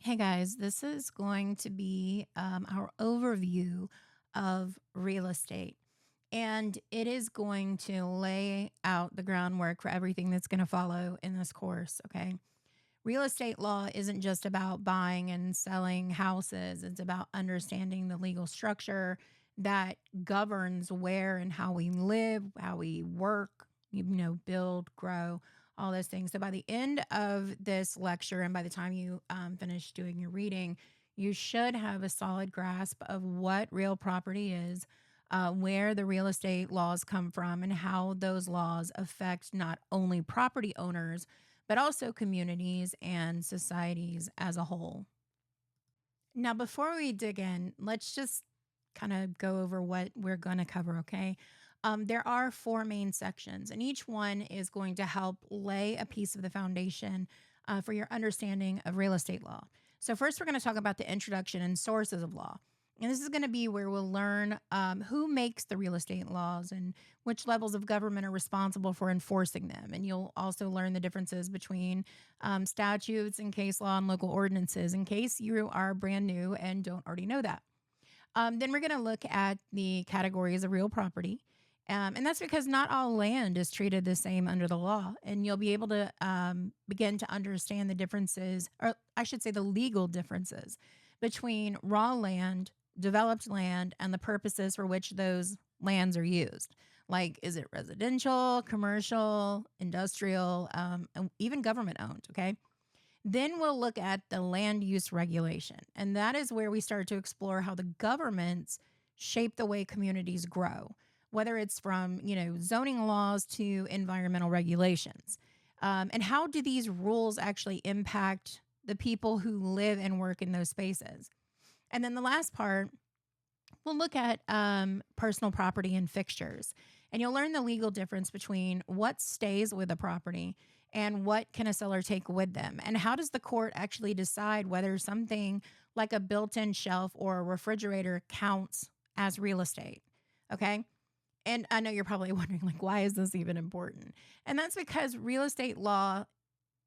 Hey guys, this is going to be our overview of real estate. And it is going to lay out the groundwork for everything that's going to follow in this course. Okay. Real estate law isn't just about buying and selling houses, it's about understanding the legal structure that governs where and how we live, how we work, build, grow, all those things. So by the end of this lecture, and by the time you finish doing your reading, you should have a solid grasp of what real property is, where the real estate laws come from, and how those laws affect not only property owners but also communities and societies as a whole. Now, before we dig in, let's just kind of go over what we're going to cover, okay? There are four main sections, and each one is going to help lay a piece of the foundation for your understanding of real estate law. So, first, we're going to talk about the introduction and sources of law. And this is going to be where we'll learn who makes the real estate laws and which levels of government are responsible for enforcing them. And you'll also learn the differences between statutes and case law and local ordinances in case you are brand new and don't already know that. Then we're going to look at the categories of real property. And that's because not all land is treated the same under the law. And you'll be able to begin to understand the differences, or I should say, the legal differences between raw land, developed land, and the purposes for which those lands are used. Like, is it residential, commercial, industrial, and even government owned? Okay. Then we'll look at the land use regulation. And that is where we start to explore how the governments shape the way communities grow, whether it's from, zoning laws to environmental regulations. And how do these rules actually impact the people who live and work in those spaces? And then the last part, we'll look at personal property and fixtures. And you'll learn the legal difference between what stays with a property and what can a seller take with them. And how does the court actually decide whether something like a built in shelf or a refrigerator counts as real estate? Okay. And I know you're probably wondering, like, why is this even important? And that's because real estate law,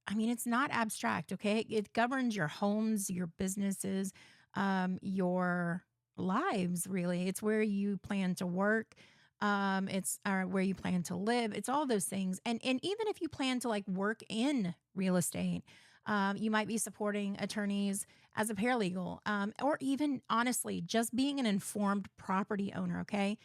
I mean, it's not abstract, okay? It governs your homes, your businesses, your lives, really. It's where you plan to work. It's where you plan to live. It's all those things. And even if you plan to like work in real estate, you might be supporting attorneys as a paralegal, or even honestly, just being an informed property owner, okay?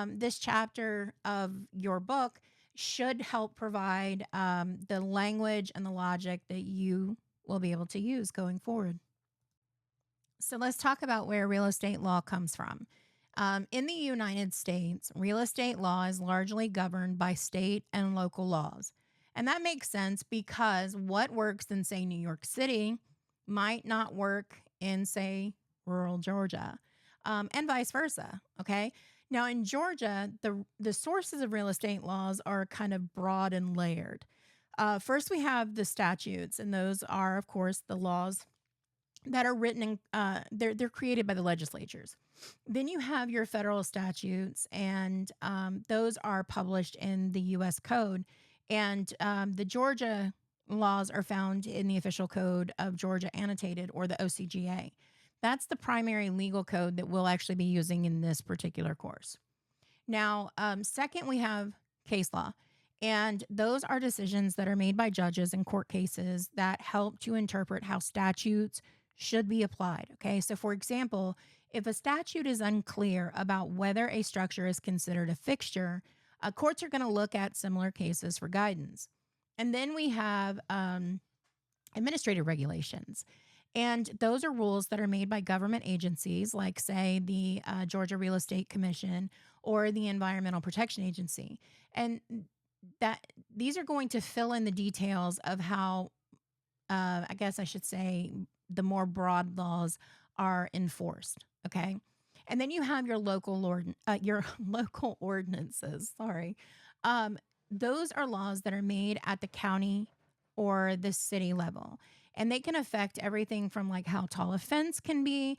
This chapter of your book should help provide the language and the logic that you will be able to use going forward. So let's talk about where real estate law comes from. In the United States, real estate law is largely governed by state and local laws. And that makes sense because what works in, say, New York City might not work in, say, rural Georgia, and vice versa. Okay. Now, in Georgia, the sources of real estate laws are kind of broad and layered. First, we have the statutes, and those are, of course, the laws that are written in, they're created by the legislatures. Then you have your federal statutes, and those are published in the U.S. Code. And the Georgia laws are found in the official code of Georgia Annotated, or the OCGA. That's the primary legal code that we'll actually be using in this particular course. Now, second, we have case law. And those are decisions that are made by judges in court cases that help to interpret how statutes should be applied. Okay. So, for example, if a statute is unclear about whether a structure is considered a fixture, courts are going to look at similar cases for guidance. And then we have administrative regulations. And those are rules that are made by government agencies, like, say, the Georgia Real Estate Commission or the Environmental Protection Agency. And that these are going to fill in the details of how, I guess I should say, the more broad laws are enforced. Okay. And then you have your your local ordinances. Sorry. Those are laws that are made at the county or the city level. And they can affect everything from like how tall a fence can be,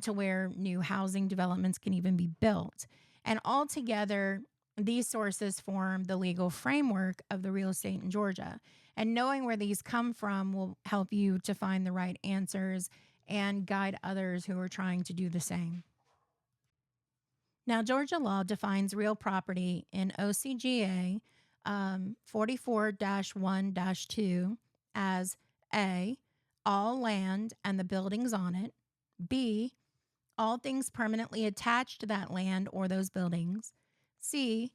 to where new housing developments can even be built. And altogether, these sources form the legal framework of the real estate in Georgia. And knowing where these come from will help you to find the right answers and guide others who are trying to do the same. Now, Georgia law defines real property in OCGA 44 1 2 as A, all land and the buildings on it, B, all things permanently attached to that land or those buildings, C,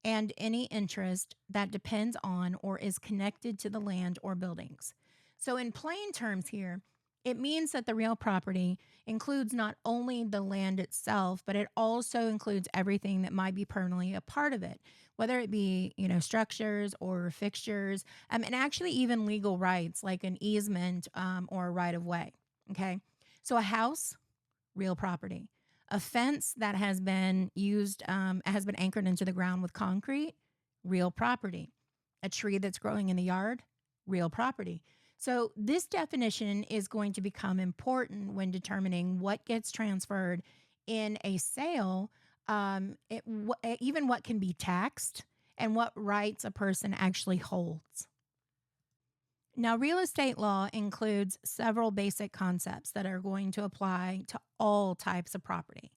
and any interest that depends on or is connected to the land or buildings. So, in plain terms here, it means that the real property includes not only the land itself, but it also includes everything that might be permanently a part of it, whether it be, structures or fixtures, and actually even legal rights like an easement or a right of way. Okay. So, a house, real property. A fence that has been anchored into the ground with concrete, real property. A tree that's growing in the yard, real property. So, this definition is going to become important when determining what gets transferred in a sale, even what can be taxed and what rights a person actually holds. Now, real estate law includes several basic concepts that are going to apply to all types of property.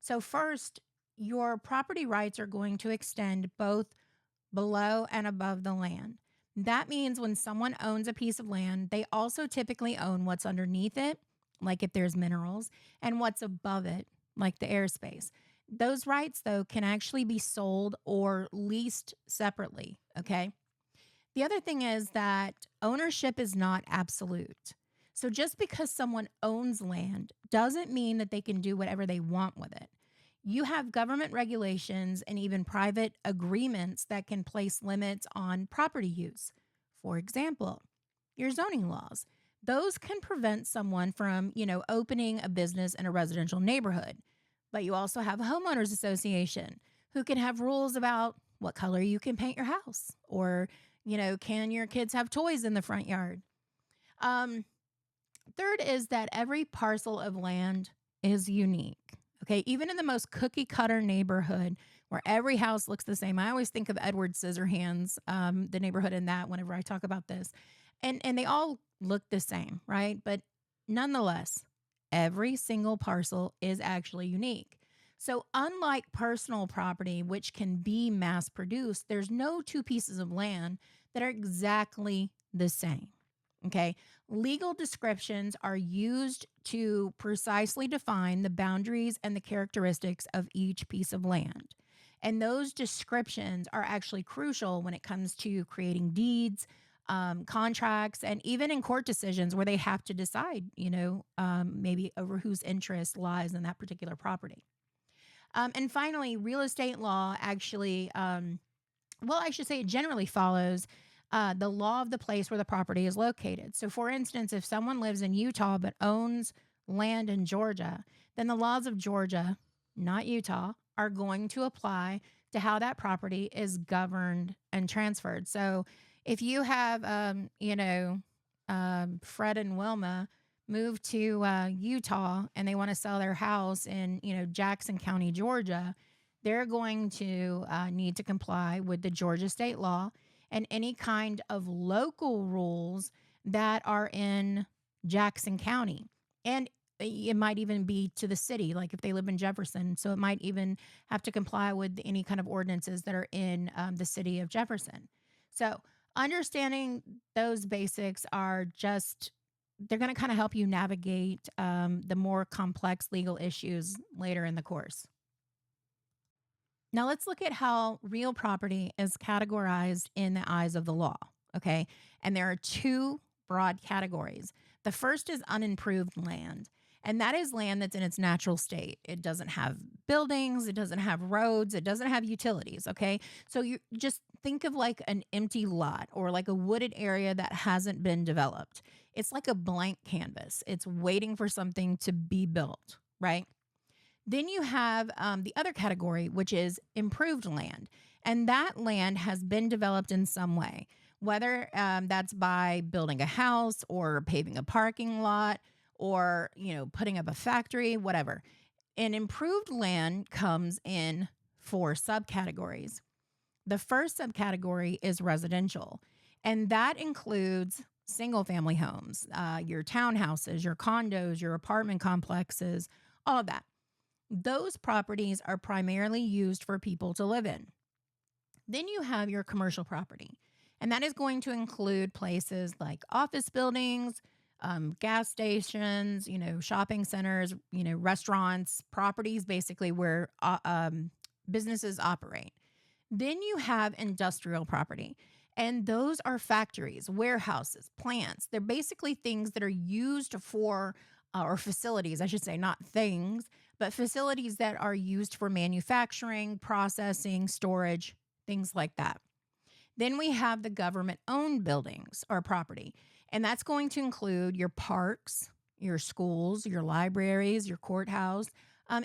So, first, your property rights are going to extend both below and above the land. That means when someone owns a piece of land, they also typically own what's underneath it, like if there's minerals, and what's above it, like the airspace. Those rights, though, can actually be sold or leased separately. Okay. The other thing is that ownership is not absolute. So just because someone owns land doesn't mean that they can do whatever they want with it. You have government regulations and even private agreements that can place limits on property use. For example, your zoning laws. Those can prevent someone from, opening a business in a residential neighborhood. But you also have a homeowners association who can have rules about what color you can paint your house or can your kids have toys in the front yard? Um, Third is that every parcel of land is unique. Okay, even in the most cookie cutter neighborhood where every house looks the same. I always think of Edward Scissorhands, the neighborhood in that whenever I talk about this. And they all look the same, right? But nonetheless, every single parcel is actually unique. So, unlike personal property, which can be mass produced, there's no two pieces of land that are exactly the same. Okay. Legal descriptions are used to precisely define the boundaries and the characteristics of each piece of land. And those descriptions are actually crucial when it comes to creating deeds, contracts, and even in court decisions where they have to decide, maybe over whose interest lies in that particular property. And finally, real estate law actually, I should say it generally follows the law of the place where the property is located. So, for instance, if someone lives in Utah but owns land in Georgia, then the laws of Georgia, not Utah, are going to apply to how that property is governed and transferred. So, if you have, Fred and Wilma move to Utah and they want to sell their house in, Jackson County, Georgia, they're going to need to comply with the Georgia state law and any kind of local rules that are in Jackson County. And it might even be to the city, like if they live in Jefferson. So it might even have to comply with any kind of ordinances that are in the city of Jefferson. So understanding those basics are just, they're going to kind of help you navigate the more complex legal issues later in the course. Now let's look at how real property is categorized in the eyes of the law. Okay. And there are two broad categories. The first is unimproved land. And that is land that's in its natural state. It doesn't have buildings, it doesn't have roads, it doesn't have utilities. Okay. So you just think of like an empty lot or like a wooded area that hasn't been developed. It's like a blank canvas. It's waiting for something to be built, right? Then you have the other category, which is improved land. And that land has been developed in some way, whether that's by building a house or paving a parking lot or, putting up a factory, whatever. And improved land comes in four subcategories. The first subcategory is residential. And that includes single family homes, your townhouses, your condos, your apartment complexes, all of that. Those properties are primarily used for people to live in. Then you have your commercial property, and that is going to include places like office buildings, gas stations, shopping centers, restaurants, properties basically where businesses operate. Then you have industrial property, and those are factories, warehouses, plants. They're basically things that are used for, or facilities, I should say, not things, but facilities that are used for manufacturing, processing, storage, things like that. Then we have the government owned buildings or property, and that's going to include your parks, your schools, your libraries, your courthouse,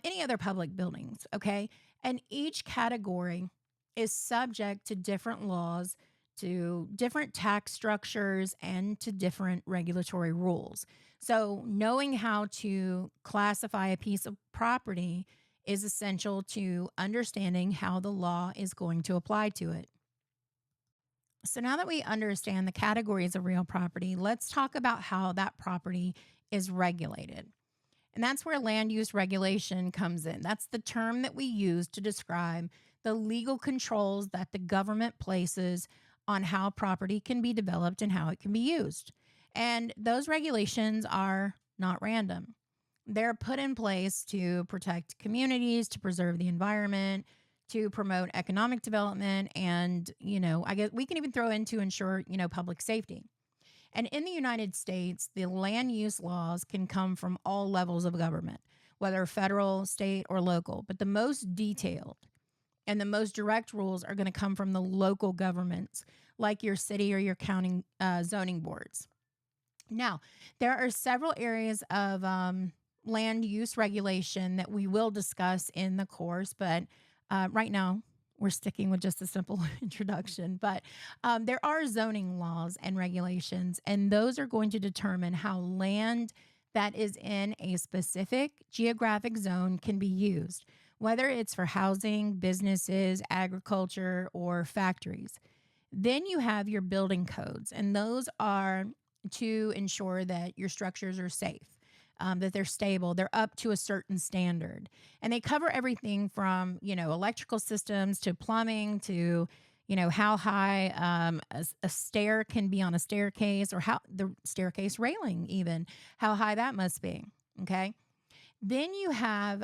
any other public buildings. Okay. And each category is subject to different laws, to different tax structures, and to different regulatory rules. So, knowing how to classify a piece of property is essential to understanding how the law is going to apply to it. So now that we understand the categories of real property, let's talk about how that property is regulated. And that's where land use regulation comes in. That's the term that we use to describe the legal controls that the government places on how property can be developed and how it can be used. And those regulations are not random. They're put in place to protect communities, to preserve the environment, to promote economic development, and, I guess we can even throw in to ensure, public safety. And in the United States, the land use laws can come from all levels of government, whether federal, state, or local. But the most detailed and the most direct rules are going to come from the local governments, like your city or your county zoning boards. Now, there are several areas of land use regulation that we will discuss in the course, but right now we're sticking with just a simple introduction. But there are zoning laws and regulations, and those are going to determine how land that is in a specific geographic zone can be used, whether it's for housing, businesses, agriculture, or factories. Then you have your building codes, and those are to ensure that your structures are safe, that they're stable, they're up to a certain standard. And they cover everything from, electrical systems to plumbing to, how high a stair can be on a staircase, or how the staircase railing, even how high that must be. Okay. Then you have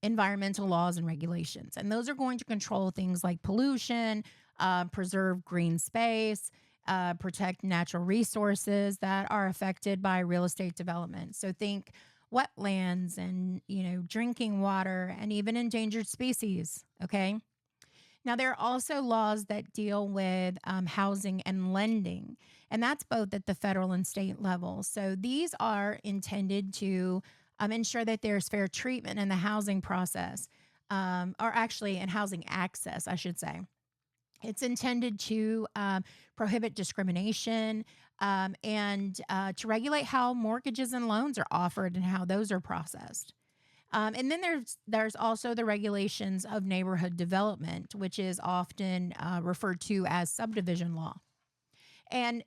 environmental laws and regulations, and those are going to control things like pollution, preserve green space, protect natural resources that are affected by real estate development. So think wetlands and, drinking water and even endangered species. Okay. Now, there are also laws that deal with housing and lending, and that's both at the federal and state level. So these are intended to ensure that there's fair treatment in the housing process, or actually in housing access, I should say. It's intended to prohibit discrimination, and to regulate how mortgages and loans are offered and how those are processed. And then there's also the regulations of neighborhood development, which is often referred to as subdivision law. And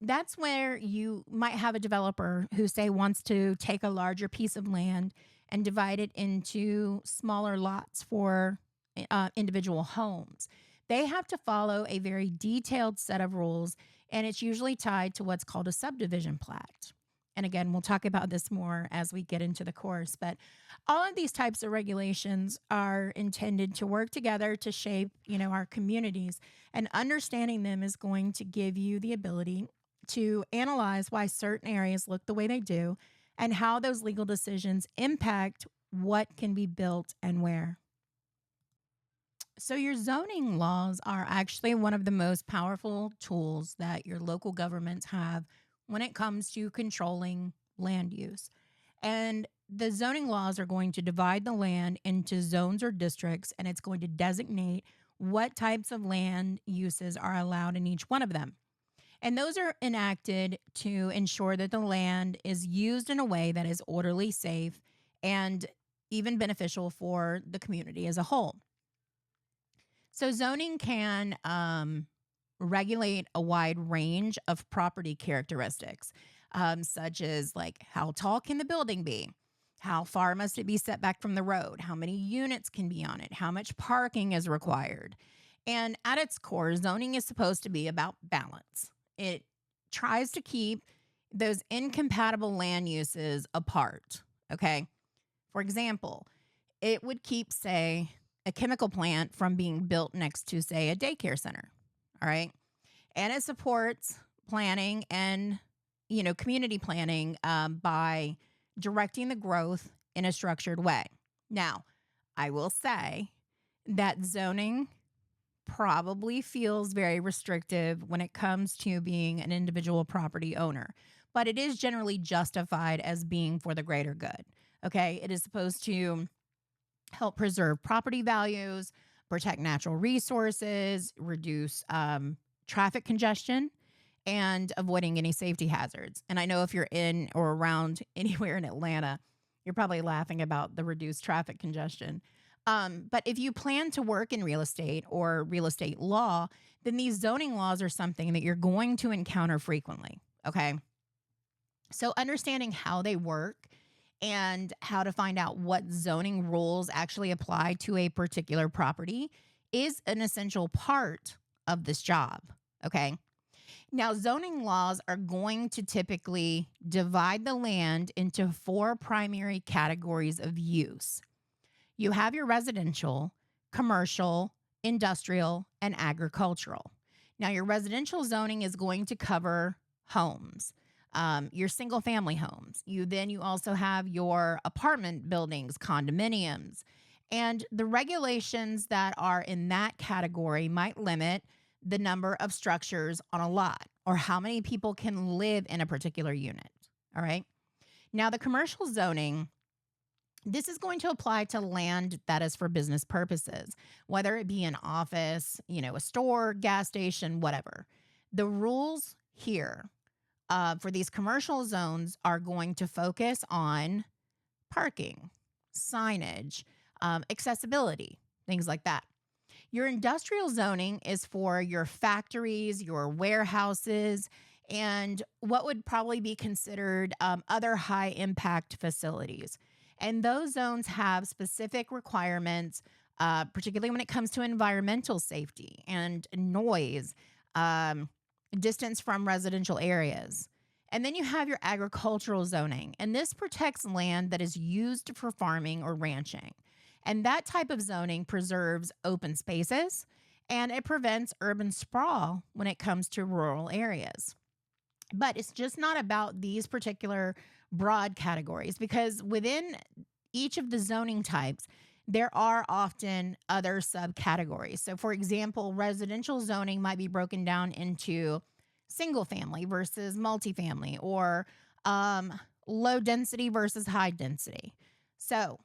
that's where you might have a developer who, say, wants to take a larger piece of land and divide it into smaller lots for individual homes. They have to follow a very detailed set of rules, and it's usually tied to what's called a subdivision plat. And again, we'll talk about this more as we get into the course. But all of these types of regulations are intended to work together to shape, our communities. And understanding them is going to give you the ability to analyze why certain areas look the way they do and how those legal decisions impact what can be built and where. So, your zoning laws are actually one of the most powerful tools that your local governments have when it comes to controlling land use. And the zoning laws are going to divide the land into zones or districts, and it's going to designate what types of land uses are allowed in each one of them. And those are enacted to ensure that the land is used in a way that is orderly, safe, and even beneficial for the community as a whole. So zoning can regulate a wide range of property characteristics, such as like how tall can the building be? How far must it be set back from the road? How many units can be on it? How much parking is required? And at its core, zoning is supposed to be about balance. It tries to keep those incompatible land uses apart. Okay. For example, it would keep, say, a chemical plant from being built next to, say, a daycare center. All right. And it supports planning and, community planning by directing the growth in a structured way. Now, I will say that zoning probably feels very restrictive when it comes to being an individual property owner, but it is generally justified as being for the greater good. Okay. It is supposed to help preserve property values, protect natural resources, reduce traffic congestion, and avoiding any safety hazards. And I know if you're in or around anywhere in Atlanta, you're probably laughing about the reduced traffic congestion. But if you plan to work in real estate or real estate law, then these zoning laws are something that you're going to encounter frequently. Okay. So understanding how they work and how to find out what zoning rules actually apply to a particular property is an essential part of this job. Okay. Now, zoning laws are going to typically divide the land into four primary categories of use. You have your residential, commercial, industrial, and agricultural. Now, your residential zoning is going to cover homes, your single family homes. You also have your apartment buildings, condominiums, and the regulations that are in that category might limit the number of structures on a lot or how many people can live in a particular unit. All right. Now, the commercial zoning, this is going to apply to land that is for business purposes, whether it be an office, a store, gas station, whatever. The rules here for these commercial zones are going to focus on parking, signage, accessibility, things like that. Your industrial zoning is for your factories, your warehouses, and what would probably be considered other high impact facilities. And those zones have specific requirements, particularly when it comes to environmental safety and noise, distance from residential areas. And then you have your agricultural zoning, and this protects land that is used for farming or ranching. And that type of zoning preserves open spaces and it prevents urban sprawl when it comes to rural areas. But it's just not about these particular broad categories because within each of the zoning types, there are often other subcategories. So, for example, residential zoning might be broken down into single family versus multifamily or low density versus high density. So,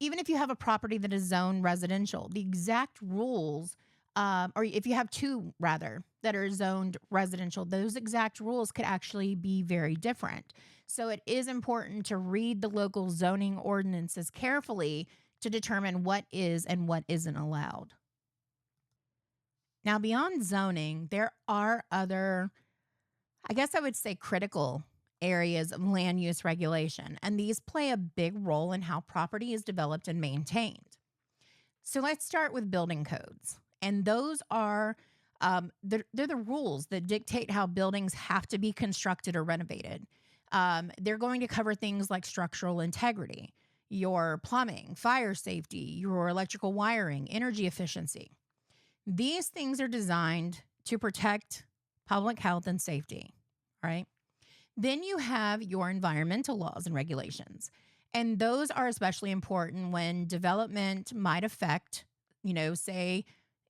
even if you have a property that is zoned residential, the exact rules, or if you have two rather that are zoned residential, those exact rules could actually be very different. So it is important to read the local zoning ordinances carefully to determine what is and what isn't allowed. Now, beyond zoning, there are other, I guess I would say, critical areas of land use regulation, and these play a big role in how property is developed and maintained. So let's start with building codes, and those are they're the rules that dictate how buildings have to be constructed or renovated. They're going to cover things like structural integrity, your plumbing, fire safety, your electrical wiring, energy efficiency. These things are designed to protect public health and safety, right? Then you have your environmental laws and regulations. And those are especially important when development might affect, say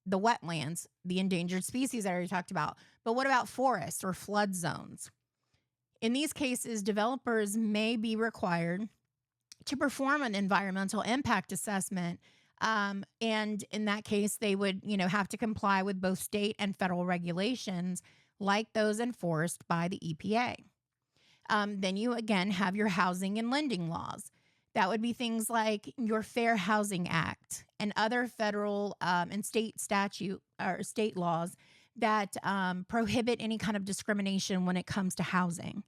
the wetlands, the endangered species I already talked about. But what about forests or flood zones? In these cases, developers may be required to perform an environmental impact assessment. And in that case, they would, have to comply with both state and federal regulations like those enforced by the EPA. Then you again have your housing and lending laws. That would be things like your Fair Housing Act and other federal and state statute or state laws that prohibit any kind of discrimination when it comes to housing.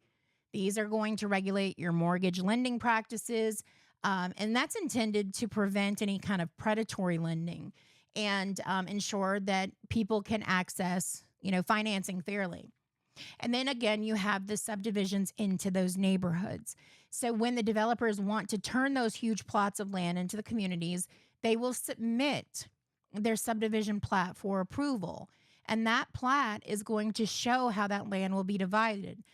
These are going to regulate your mortgage lending practices, and that's intended to prevent any kind of predatory lending and ensure that people can access, financing fairly. And then again, you have the subdivisions into those neighborhoods. So when the developers want to turn those huge plots of land into the communities, they will submit their subdivision plat for approval. And that plat is going to show how that land will be divided.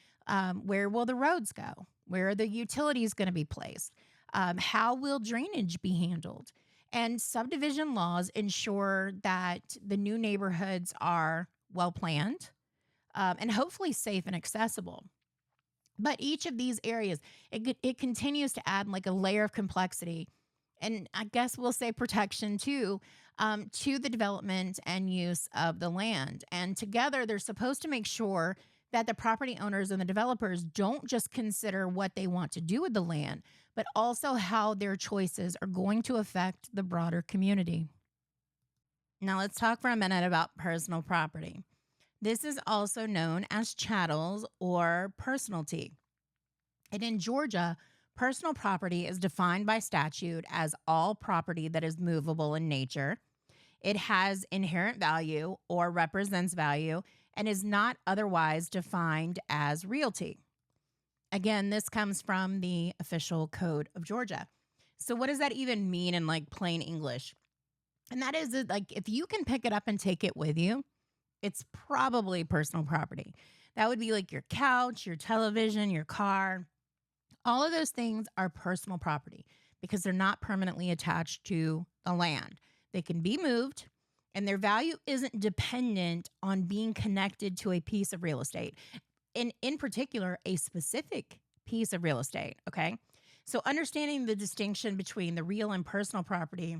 Where will the roads go? Where are the utilities going to be placed? How will drainage be handled? And subdivision laws ensure that the new neighborhoods are well planned, and hopefully safe and accessible. But each of these areas, it continues to add like a layer of complexity, and I guess we'll say protection too, to the development and use of the land. And together, they're supposed to make sure that the property owners and the developers don't just consider what they want to do with the land, but also how their choices are going to affect the broader community. Now, let's talk for a minute about personal property. This is also known as chattels or personalty. And in Georgia, personal property is defined by statute as all property that is movable in nature. It has inherent value or represents value and is not otherwise defined as realty. Again, this comes from the official code of Georgia. So what does that even mean in like plain English? And that is that, like, if you can pick it up and take it with you, it's probably personal property. That would be like your couch, your television, your car. All of those things are personal property because they're not permanently attached to the land. They can be moved, and their value isn't dependent on being connected to a piece of real estate. In particular, a specific piece of real estate. Okay. So understanding the distinction between the real and personal property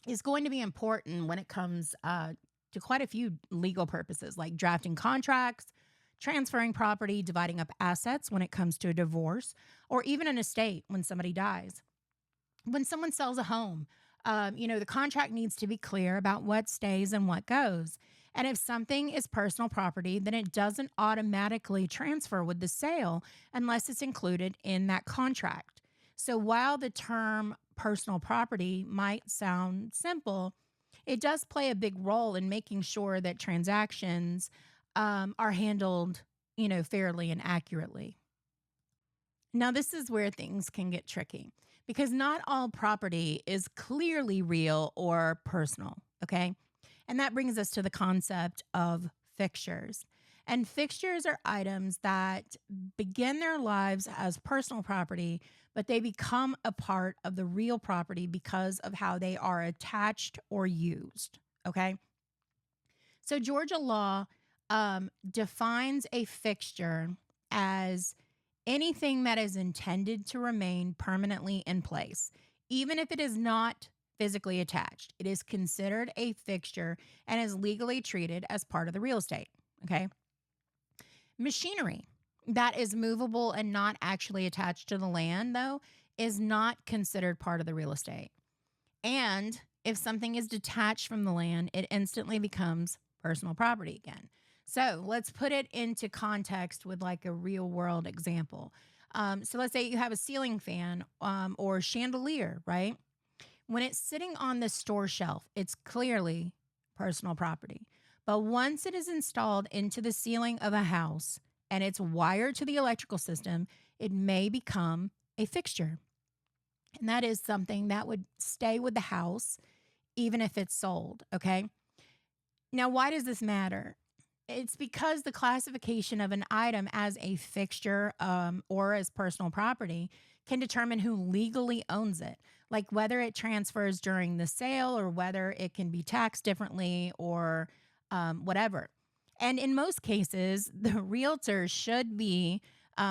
is going to be important when it comes to quite a few legal purposes, like drafting contracts, transferring property, dividing up assets when it comes to a divorce, or even an estate when somebody dies. When someone sells a home, the contract needs to be clear about what stays and what goes. And if something is personal property, then it doesn't automatically transfer with the sale unless it's included in that contract. So while the term personal property might sound simple, it does play a big role in making sure that transactions are handled, fairly and accurately. Now, this is where things can get tricky because not all property is clearly real or personal. Okay. And that brings us to the concept of fixtures. And fixtures are items that begin their lives as personal property, but they become a part of the real property because of how they are attached or used. Okay. So Georgia law defines a fixture as anything that is intended to remain permanently in place, even if it is not physically attached. It is considered a fixture and is legally treated as part of the real estate. Okay. Machinery that is movable and not actually attached to the land, though, is not considered part of the real estate. And if something is detached from the land, it instantly becomes personal property again. So let's put it into context with like a real world example. So let's say you have a ceiling fan or chandelier, right? When it's sitting on the store shelf, it's clearly personal property. But once it is installed into the ceiling of a house and it's wired to the electrical system, it may become a fixture. And that is something that would stay with the house even if it's sold. Okay. Now, why does this matter? It's because the classification of an item as a fixture or as personal property can determine who legally owns it, like whether it transfers during the sale or whether it can be taxed differently or whatever. And in most cases, the realtor should be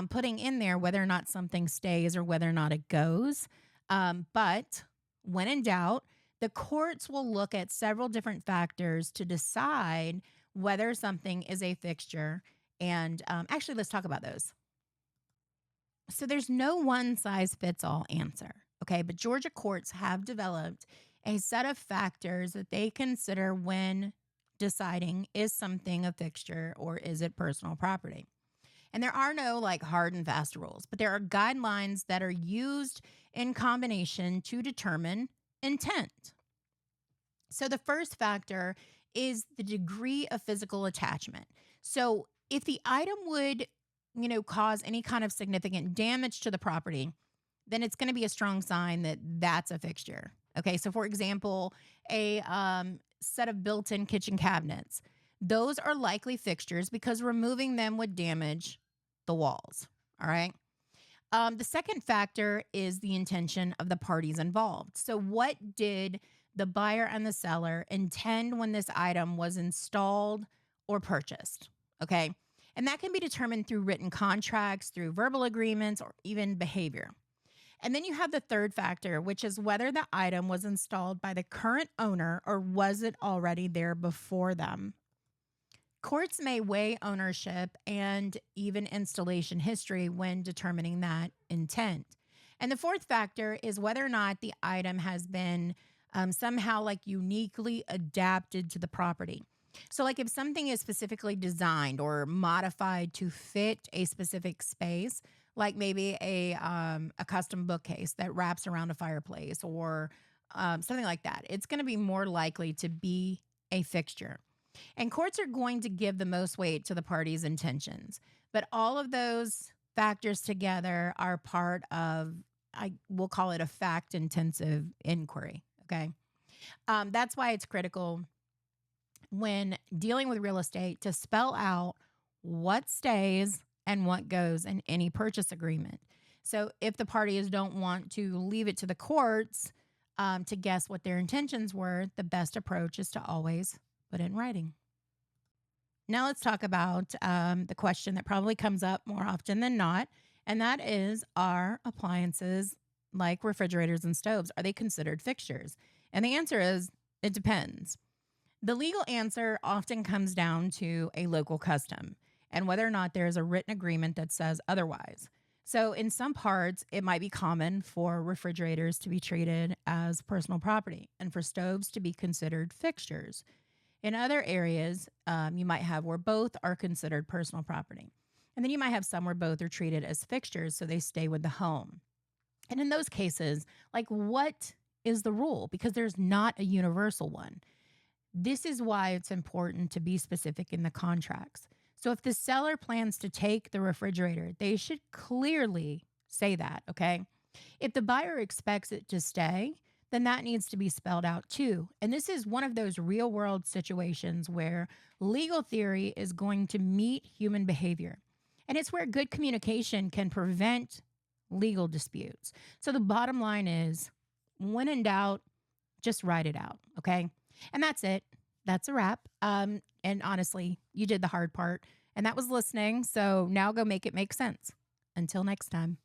putting in there whether or not something stays or whether or not it goes. But when in doubt, the courts will look at several different factors to decide whether something is a fixture. And actually, let's talk about those. So there's no one size fits all answer. Okay. But Georgia courts have developed a set of factors that they consider when deciding is something a fixture or is it personal property. And there are no like hard and fast rules, but there are guidelines that are used in combination to determine intent. So the first factor is the degree of physical attachment. So if the item would, cause any kind of significant damage to the property, then it's going to be a strong sign that that's a fixture. Okay, so for example, a set of built-in kitchen cabinets, those are likely fixtures because removing them would damage the walls. All right. The second factor is the intention of the parties involved. So, what did the buyer and the seller intend when this item was installed or purchased? Okay. And that can be determined through written contracts, through verbal agreements, or even behavior. And then you have the third factor, which is whether the item was installed by the current owner or was it already there before them. Courts may weigh ownership and even installation history when determining that intent. And the fourth factor is whether or not the item has been somehow like uniquely adapted to the property. So, like if something is specifically designed or modified to fit a specific space, like maybe a custom bookcase that wraps around a fireplace or something like that, it's going to be more likely to be a fixture. And courts are going to give the most weight to the party's intentions. But all of those factors together are part of, I will call it a fact intensive inquiry. Okay. That's why it's critical when dealing with real estate to spell out what stays and what goes in any purchase agreement. So if the parties don't want to leave it to the courts to guess what their intentions were, the best approach is to always put it in writing. Now let's talk about the question that probably comes up more often than not, and that is, are appliances like refrigerators and stoves, are they considered fixtures? And the answer is, it depends. The legal answer often comes down to a local custom and whether or not there is a written agreement that says otherwise. So in some parts, it might be common for refrigerators to be treated as personal property and for stoves to be considered fixtures. In other areas, you might have where both are considered personal property. And then you might have some where both are treated as fixtures, so they stay with the home. And in those cases, like what is the rule? Because there's not a universal one. This is why it's important to be specific in the contracts. So if the seller plans to take the refrigerator, they should clearly say that, okay? If the buyer expects it to stay, then that needs to be spelled out too. And this is one of those real world situations where legal theory is going to meet human behavior. And it's where good communication can prevent legal disputes. So the bottom line is, when in doubt, just write it out, okay? And that's it. That's a wrap. And honestly, you did the hard part, and that was listening. So now go make it make sense. Until next time.